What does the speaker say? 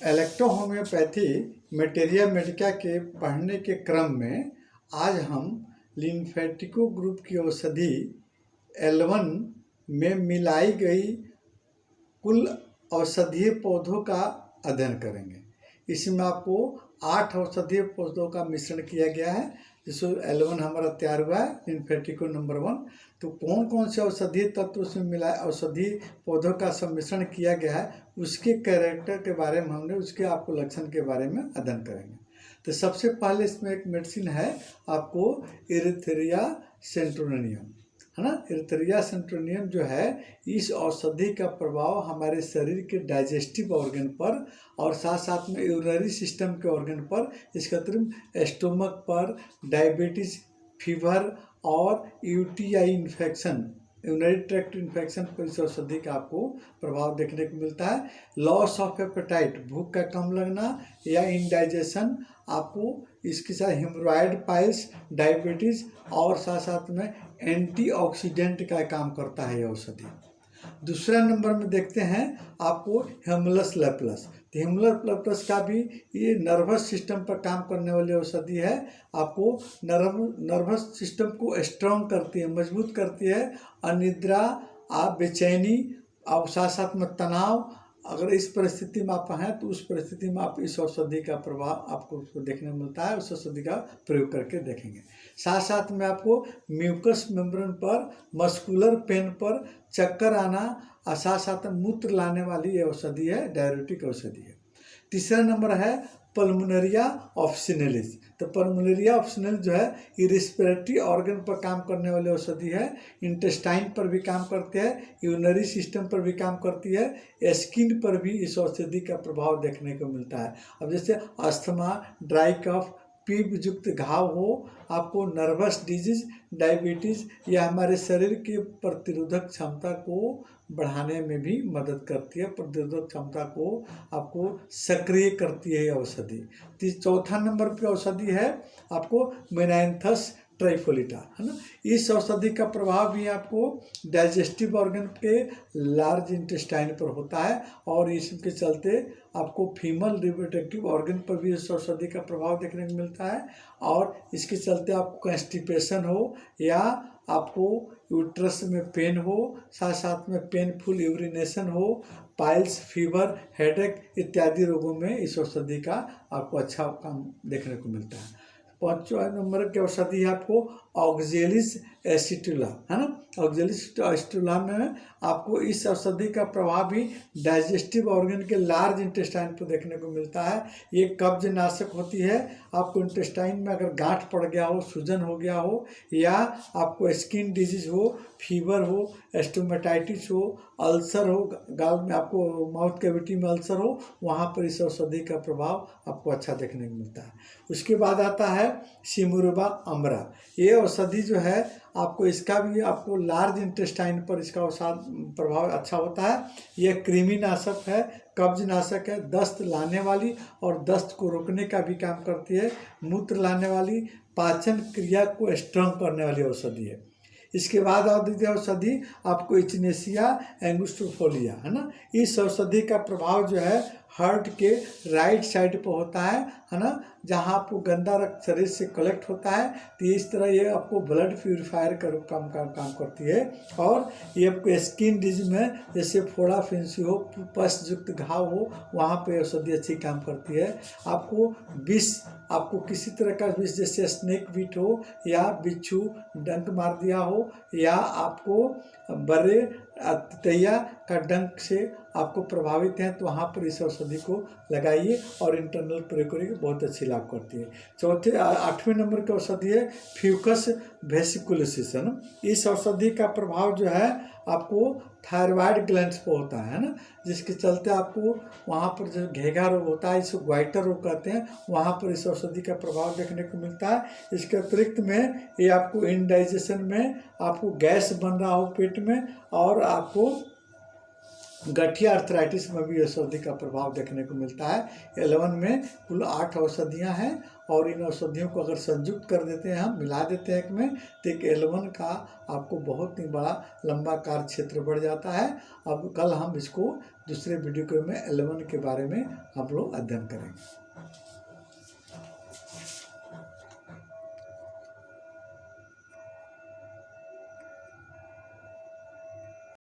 Electro homeopathy मेटेरिया Medica के पढ़ने के क्रम में आज हम लिम्फेटिको ग्रुप की औषधि L1 में मिलाई गई कुल औषधीय पौधों का अध्ययन करेंगे। इसमें आपको 8 औषधीय पौधों का मिश्रण किया गया है, जिसको L1 हमारा तैयार हुआ है, लिम्फेटिको नंबर 1। तो कौन कौन से औषधीय तत्व उसमें मिला, औषधीय पौधों का सम्मिश्रण किया गया है, उसके कैरेक्टर के बारे में हमने उसके आपको लक्षण के बारे में अध्ययन करेंगे। तो सबसे पहले इसमें एक मेडिसिन है आपको एरिथ्रिया सेंटोनियम, है ना। एरिथ्रिया सेंटोनियम जो है, इस औषधि का प्रभाव हमारे शरीर के डाइजेस्टिव ऑर्गन पर और साथ साथ में यूरिनरी सिस्टम के ऑर्गन पर, इसका अतिरिक्त स्टोमक पर, डायबिटीज, फीवर और UTI infection, urinary tract infection पर इस औषधि का आपको प्रभाव देखने को मिलता है। लॉस ऑफ एपेटाइट, भूख का कम लगना या इंडाइजेशन, आपको इसके साथ हेमोरॉयड पाइल्स, डायबिटीज़ और साथ साथ में एंटीऑक्सीडेंट का काम करता है ये औषधि। दूसरा नंबर में देखते हैं आपको हेमलस लेप्लस। तो हेमलस लेप्लस का भी ये नर्वस सिस्टम पर काम करने वाली औषधि है। आपको नर्वस सिस्टम को स्ट्रॉन्ग करती है, मजबूत करती है। अनिद्रा, आप बेचैनी और साथ साथ में तनाव, अगर इस परिस्थिति में आप हैं तो उस परिस्थिति में आप इस औषधि का प्रभाव आपको देखने को मिलता है। उस औषधि का प्रयोग करके देखेंगे। साथ साथ में आपको म्यूकस मेम्ब्रेन पर, मस्कुलर पेन पर, चक्कर आना और साथ साथ में मूत्र लाने वाली ये औषधि है, डायरेटिक औषधि है। तीसरा नंबर है पल्मोनेरिया ऑप्शिनलिस। तो पल्मोनेरिया ऑप्शिनलिस जो है, ये रिस्पिरेटरी ऑर्गन पर काम करने वाली औषधि है। इंटेस्टाइन पर भी काम करती है, यूरिनरी सिस्टम पर भी काम करती है, स्किन पर भी इस औषधि का प्रभाव देखने को मिलता है। अब जैसे अस्थमा, ड्राई कफ, पीप युक्त घाव हो, आपको नर्वस डिजीज, डायबिटीज़ या हमारे शरीर की प्रतिरोधक क्षमता को बढ़ाने में भी मदद करती है, प्रतिरोधक क्षमता को आपको सक्रिय करती है औषधि। चौथा नंबर पे औषधि है आपको मेनाइंथस ट्राइफोलिटा, है ना। इस औषधि का प्रभाव भी आपको डाइजेस्टिव ऑर्गन के लार्ज इंटेस्टाइन पर होता है और इसके चलते आपको फीमेल रिप्रोडक्टिव ऑर्गन पर भी इस औषधि का प्रभाव देखने को मिलता है। और इसके चलते आपको कंस्टिपेशन हो या आपको यूट्रस में पेन हो, साथ साथ में पेनफुल यूरिनेशन हो, पाइल्स, फीवर, हेडेक इत्यादि रोगों में इस औषधि का आपको अच्छा काम देखने को मिलता है। 5वां नंबर की औषधि है आपको ऑक्जेलिस एसिटुला, है ना। ऑक्जेलिस एसिटुला में आपको इस औषधि का प्रभाव भी डाइजेस्टिव ऑर्गन के लार्ज इंटेस्टाइन पर देखने को मिलता है। ये कब्ज नाशक होती है। आपको इंटेस्टाइन में अगर गांठ पड़ गया हो, सूजन हो गया हो या आपको स्किन डिजीज हो, फीवर हो, स्टोमेटाइटिस हो, अल्सर हो, गाल में आपको माउथ कैविटी में अल्सर हो, वहाँ पर इस औषधि का प्रभाव आपको अच्छा देखने को मिलता है। उसके बाद आता है सिमुरुबा अम्बरा। ये औषधि जो है आपको, इसका भी आपको लार्ज इंटेस्टाइन पर इसका प्रभाव अच्छा होता है। यह कृमिनाशक है, कब्ज नाशक है, दस्त लाने वाली और दस्त को रोकने का भी काम करती है, मूत्र लाने वाली, पाचन क्रिया को स्ट्रॉन्ग करने वाली औषधि है। इसके बाद द्वितीय औषधि आपको इचिनेसिया एंगुस्टिफोलिया, है ना। इस औषधि का प्रभाव जो है हार्ट के राइट साइड पर होता है ना, जहाँ आपको गंदा रक्त शरीर से कलेक्ट होता है। तो इस तरह ये आपको ब्लड प्यूरिफायर का काम करती है। और ये आपको स्किन डिजीज में जैसे फोड़ा फिंसी हो, पस युक्त घाव हो, वहाँ पे औषधि अच्छी काम करती है। आपको विष, आपको किसी तरह का विष जैसे स्नेक बिट हो या बिच्छू डंक मार दिया हो या आपको बड़े तैया का डंक से आपको प्रभावित हैं, तो वहाँ पर इस औषधि को लगाइए और इंटरनल प्रयोग करिए, बहुत अच्छी लाभ करती है। 8वें नंबर की औषधि है फ्यूकस वेसिकुलोसिस, है ना। इस औषधि का प्रभाव जो है आपको थायराइड ग्लैंड्स पर होता है ना, जिसके चलते आपको वहाँ पर जो घेघा रोग होता है, इसको ग्वाइटर रोग कहते हैं, वहाँ पर इस औषधि का प्रभाव देखने को मिलता है। इसके अतिरिक्त में ये आपको इंडाइजेशन में आपको गैस बन रहा हो पेट में और आपको गठिया आर्थराइटिस में भी औषधि का प्रभाव देखने को मिलता है। L1 में कुल 8 औषधियाँ हैं और इन औषधियों को अगर संयुक्त कर देते हैं, हम मिला देते हैं एक में, तो एक L1 का आपको बहुत ही बड़ा लंबा कार्य क्षेत्र बढ़ जाता है। अब कल हम इसको दूसरे वीडियो में L1 के बारे में हम लोग अध्ययन करेंगे।